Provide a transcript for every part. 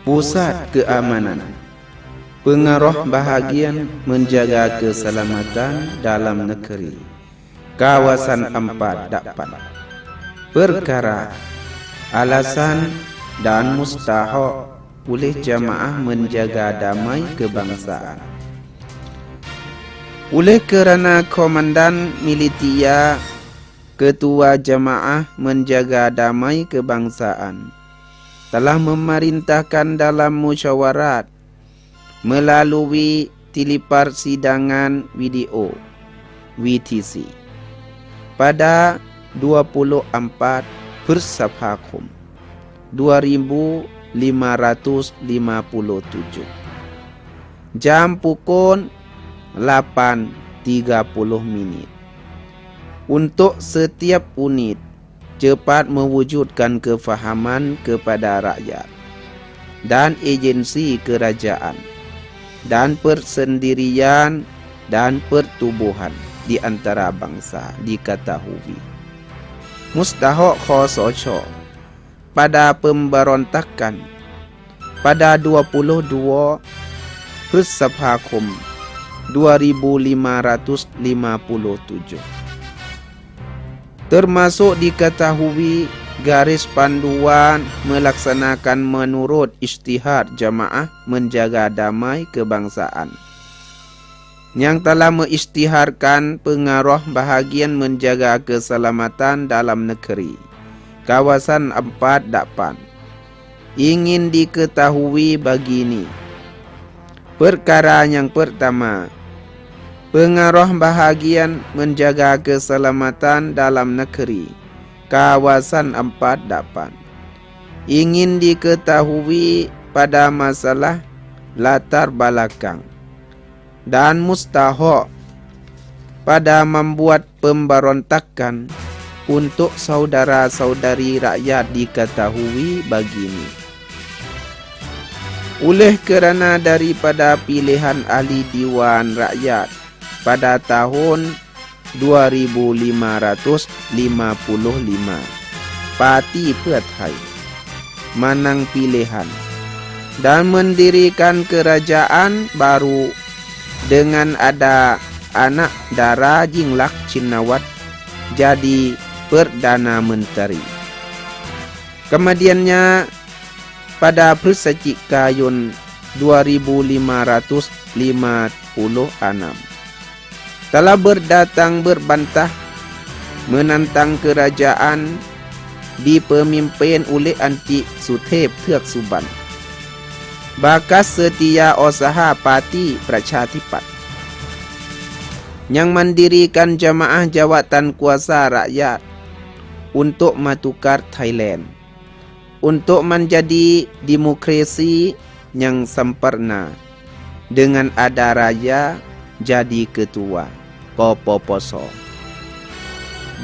Pusat Keamanan, pengaruh bahagian menjaga keselamatan dalam negeri. Kawasan 4 Dakpan. Perkara, alasan dan mustahak oleh jamaah menjaga damai kebangsaan. Oleh kerana Komandan Militia Ketua Jamaah Menjaga Damai Kebangsaan telah memerintahkan dalam musyawarat melalui telepersidangan video (WTC) pada 24 September 2557 jam pukul 8.30 untuk setiap unit cepat mewujudkan kefahaman kepada rakyat dan agensi kerajaan dan persendirian dan pertubuhan di antara bangsa diketahui. Mustahak khosoco pada pemberontakan pada 22 September 2557 termasuk diketahui garis panduan melaksanakan menurut Isytihad Jamaah Menjaga Damai Kebangsaan yang telah mengisytiharkan pengaruh bahagian menjaga keselamatan dalam negeri. Kawasan 4 Dakpan. Ingin diketahui begini. Perkara yang pertama, pengaruh bahagian menjaga keselamatan dalam negeri. Kawasan 4 Dakpan. Ingin diketahui pada masalah latar belakang dan mustahak pada membuat pemberontakan untuk saudara-saudari rakyat diketahui begini. Oleh kerana daripada pilihan ahli Dewan Rakyat pada tahun 2555, Parti Pertai menang pilihan dan mendirikan kerajaan baru dengan ada anak dara Yingluck Shinawatra jadi Perdana Menteri. Kemudiannya pada Persajikayun 2556 telah berdatang berbantah menantang kerajaan dipemimpin oleh Antik Suthep Thaek Suban, bakas setia usaha Parti Prachadipat yang mendirikan Jamaah Jawatan Kuasa Rakyat untuk matukar Thailand untuk menjadi demokrasi yang sempurna dengan ada raja jadi ketua Kopoposo,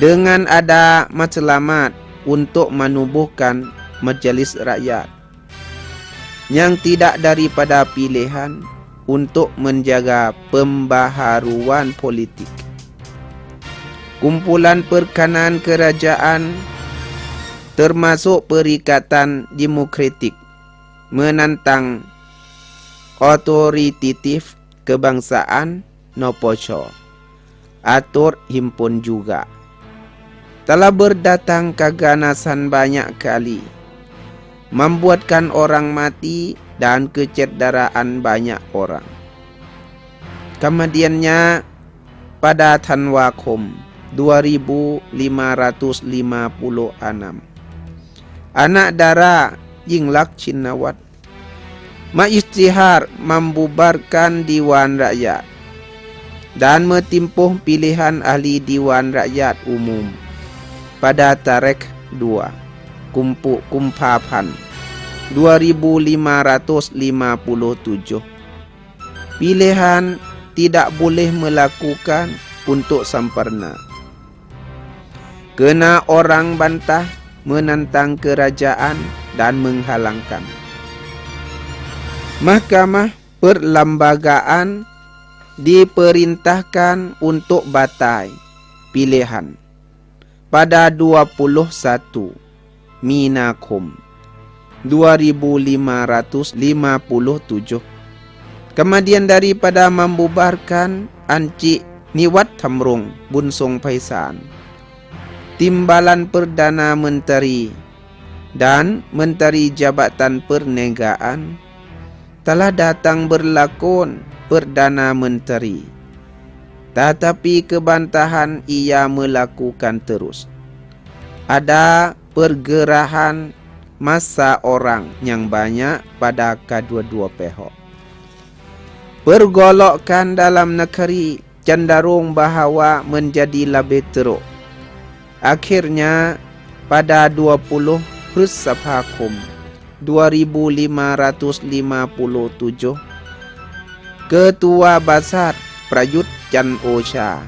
dengan ada matlamat untuk menubuhkan Majlis Rakyat yang tidak daripada pilihan untuk menjaga pembaharuan politik. Kumpulan perkanan kerajaan termasuk Perikatan Demokratik menantang otoritatif kebangsaan Nopocho atur himpun juga telah berdatang keganasan banyak kali membuatkan orang mati dan kecederaan banyak orang. Kemudiannya pada Tanwakum 2556 anak dara Yingluck Shinawatra mengisytihar membubarkan Dewan Rakyat dan mentimpuh pilihan ahli Dewan Rakyat Umum pada tarikh 2 Kumpapan 2557. Pilihan tidak boleh melakukan untuk sempurna, kena orang bantah menentang kerajaan dan menghalangkan. Mahkamah Perlembagaan diperintahkan untuk batai pilihan pada 21 Minakum 2557. Kemudian daripada membubarkan Encik Niwat Thamrong Bunsong Paisan, Timbalan Perdana Menteri dan Menteri Jabatan Perniagaan, telah datang berlakon Perdana Menteri. Tetapi kebantahan ia melakukan terus. Ada pergerakan massa orang yang banyak pada kedua-dua pihak. Pergolakan dalam negeri cenderung bahawa menjadi lebih teruk. Akhirnya pada 20 Pursapakum 2557, Ketua Basat Prayut Chan Ocha,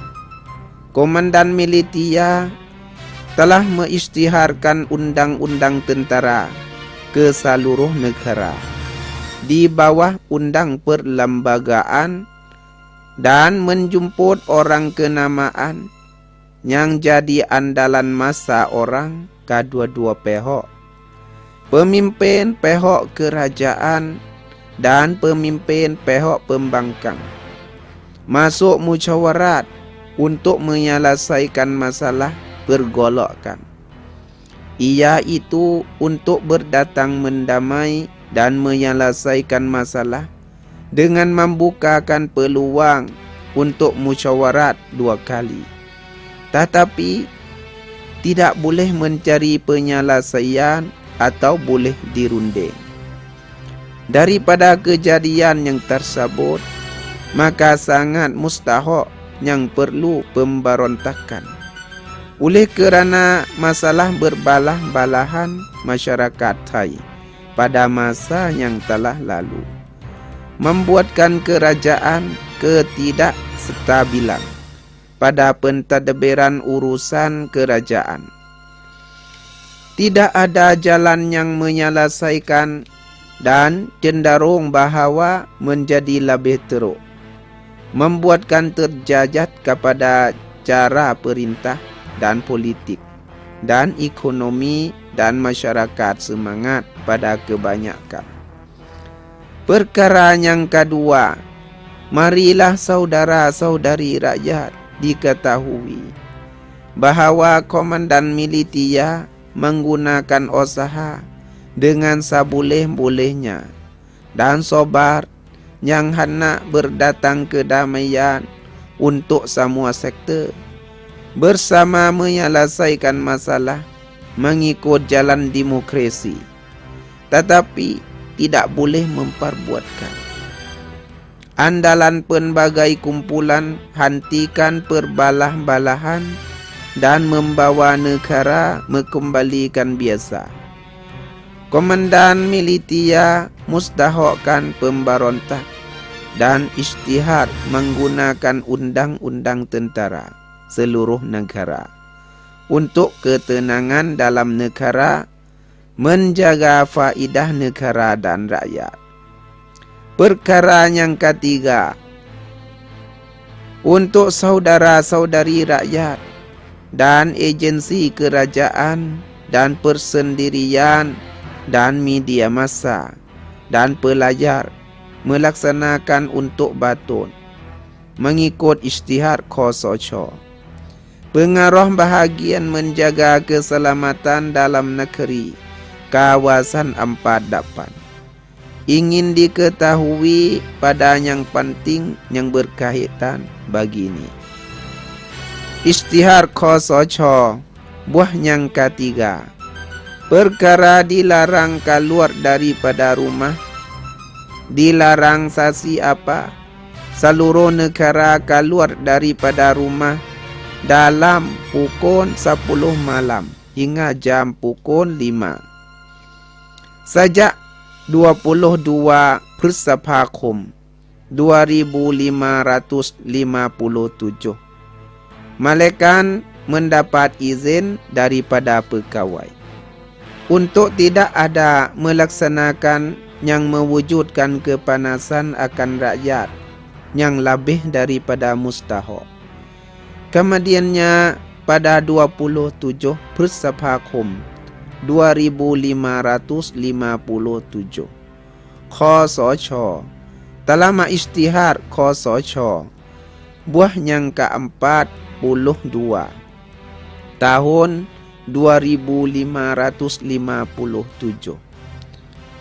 Komandan Militia, telah mengisytiharkan undang-undang tentara ke seluruh negara di bawah undang perlembagaan dan menjemput orang kenamaan yang jadi andalan masa orang kedua-dua pihak, pemimpin pihak kerajaan dan pemimpin pihak pembangkang, masuk musyawarat untuk menyelesaikan masalah pergolakan. Ia itu untuk berdatang mendamai dan menyelesaikan masalah dengan membukakan peluang untuk musyawarat 2 kali. Tetapi tidak boleh mencari penyelesaian atau boleh dirunding. Daripada kejadian yang tersebut, maka sangat mustahak yang perlu pemberontakan. Oleh kerana masalah berbalah-balahan masyarakat Thai pada masa yang telah lalu, membuatkan kerajaan ketidakstabilan pada pentadbiran urusan kerajaan. Tidak ada jalan yang menyelesaikan dan cenderung bahawa menjadi lebih teruk, membuatkan terjajat kepada cara perintah dan politik dan ekonomi dan masyarakat semangat pada kebanyakan. Perkara yang kedua, marilah saudara-saudari rakyat diketahui bahawa Komandan Militia menggunakan usaha dengan seboleh-bolehnya dan sabar yang hendak berdatang kedamaian untuk semua sektor, bersama menyelesaikan masalah mengikut jalan demokrasi, tetapi tidak boleh memperbuatkan. Andalan pelbagai kumpulan hentikan perbalah-balahan dan membawa negara mengembalikan biasa. Komandan Militia mustahakkan pemberontak dan isytihar menggunakan undang-undang tentara seluruh negara untuk ketenangan dalam negara, menjaga faedah negara dan rakyat. Perkara yang ketiga, untuk saudara-saudari rakyat dan agensi kerajaan dan persendirian dan media massa dan pelajar melaksanakan untuk batun mengikut isytihar Khosocho. Pengaruh bahagian menjaga keselamatan dalam negeri kawasan 48 ingin diketahui pada yang penting yang berkaitan begini. Isytihar Khosocho buah yang ketiga, perkara dilarang keluar daripada rumah, dilarang sasi apa, seluruh negara keluar daripada rumah dalam pukul 10 malam hingga jam pukul 5. Sejak 22 Pursapakum 2557, Malekan mendapat izin daripada pegawai untuk tidak ada melaksanakan yang mewujudkan kepanasan akan rakyat yang lebih daripada mustahak. Kemudiannya pada 27 Pursapakum 2557. Khosoj Talama Isytihar Khosoj buah yang ke-42 tahun 2557.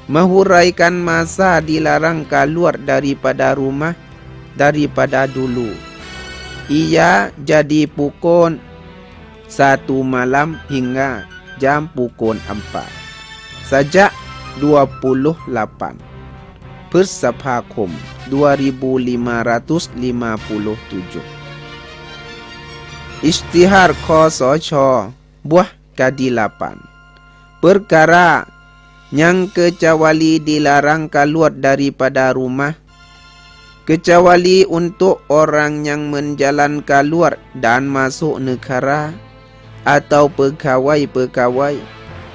Menghuraikan masa dilarang keluar daripada rumah daripada dulu. Ia jadi pukul 1 malam hingga jam pukul 4. Sejak 28 Persephakum 2557. Isytihar Khosoj buah ke-8. Perkara yang kecuali dilarang keluar daripada rumah kecuali untuk orang yang menjalan keluar dan masuk negara atau pegawai-pegawai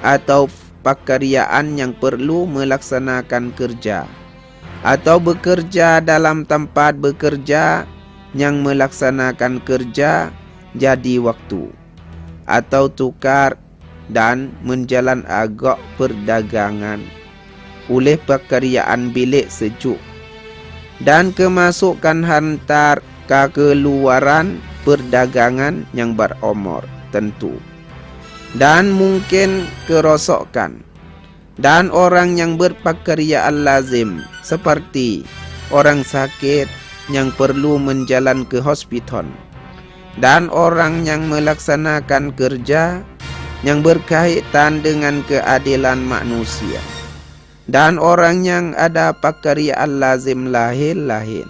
atau pekerjaan yang perlu melaksanakan kerja atau bekerja dalam tempat bekerja yang melaksanakan kerja jadi waktu atau tukar dan menjalan agak perdagangan oleh pekerjaan bilik sejuk dan kemasukan hantar ke keluaran perdagangan yang berumur tentu dan mungkin kerosakan dan orang yang berpekerjaan lazim seperti orang sakit yang perlu menjalan ke hospital dan orang yang melaksanakan kerja yang berkaitan dengan keadilan manusia dan orang yang ada pekerjaan lazim lain-lain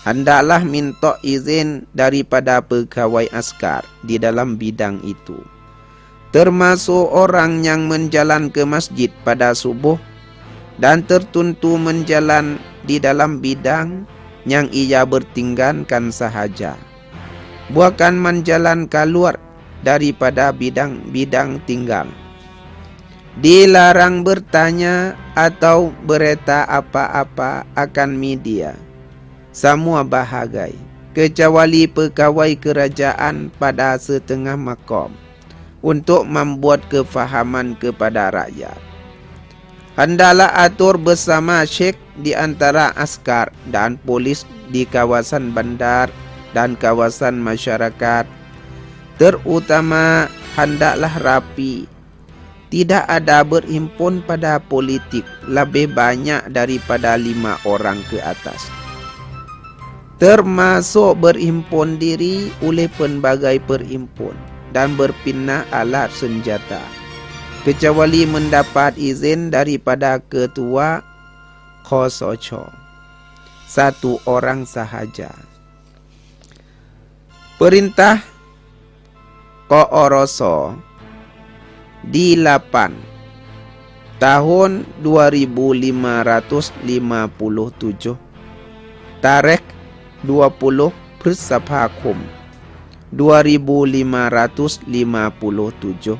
hendaklah minta izin daripada pegawai askar di dalam bidang itu, termasuk orang yang menjalan ke masjid pada subuh dan tertentu menjalan di dalam bidang yang ia bertinggalkan sahaja, bukan menjalan keluar daripada bidang-bidang tinggal. Dilarang bertanya atau berita apa-apa akan media semua bahagai kecuali pegawai kerajaan pada setengah makom untuk membuat kefahaman kepada rakyat. Hendaklah atur bersama syekh di antara askar dan polis di kawasan bandar dan kawasan masyarakat. Terutama hendaklah rapi, tidak ada berhimpun pada politik lebih banyak daripada 5 orang ke atas, termasuk berhimpun diri oleh pelbagai perhimpun dan berpindah alat senjata, kecuali mendapat izin daripada ketua Khosoj 1 orang sahaja. Perintah Kooroso di 8 tahun 2557 tarikh 20 Persephakum 2557.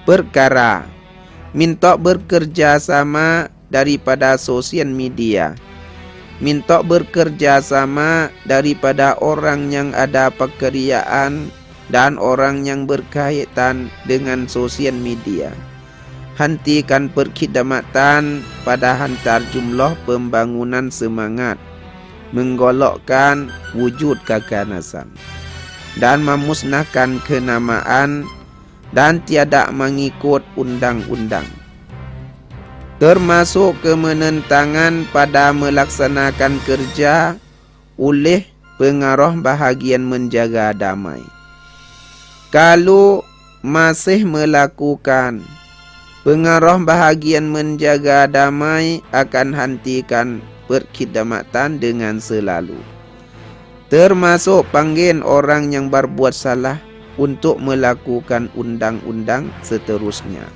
Perkara minta bekerja sama daripada sosial media, minta bekerja sama daripada orang yang ada pekerjaan dan orang yang berkaitan dengan sosial media. Hentikan perkhidmatan pada hantar jumlah pembangunan semangat, menggolokkan wujud keganasan dan memusnahkan kenamaan dan tiada mengikut undang-undang, termasuk kemenentangan pada melaksanakan kerja oleh pengaruh bahagian menjaga damai. Kalau masih melakukan pengaruh bahagian menjaga damai akan hentikan perkhidmatan dengan selalu, termasuk panggil orang yang berbuat salah untuk melakukan undang-undang seterusnya.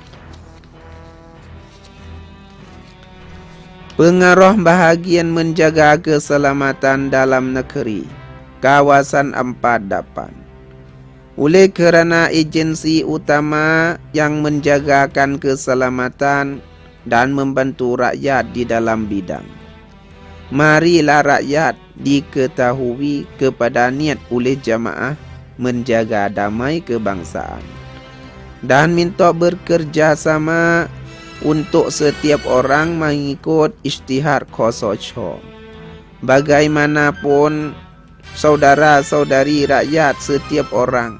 Pengaruh bahagian menjaga keselamatan dalam negeri kawasan 48. Oleh kerana agensi utama yang menjagakan keselamatan dan membantu rakyat di dalam bidang, marilah rakyat diketahui kepada niat oleh jamaah menjaga damai kebangsaan dan minta bekerja sama untuk setiap orang mengikut ijtihad khosocho. Bagaimanapun saudara-saudari rakyat setiap orang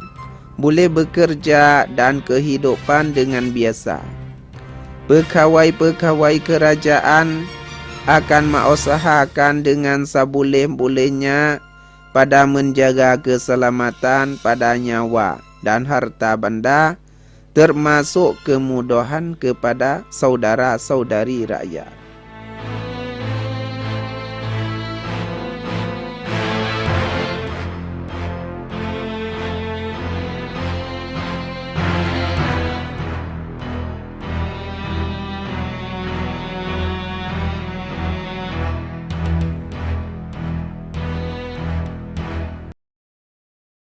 boleh bekerja dan kehidupan dengan biasa. Pegawai-pegawai kerajaan akan mengusahakan dengan seboleh-bolehnya pada menjaga keselamatan pada nyawa dan harta benda, termasuk kemudahan kepada saudara-saudari rakyat.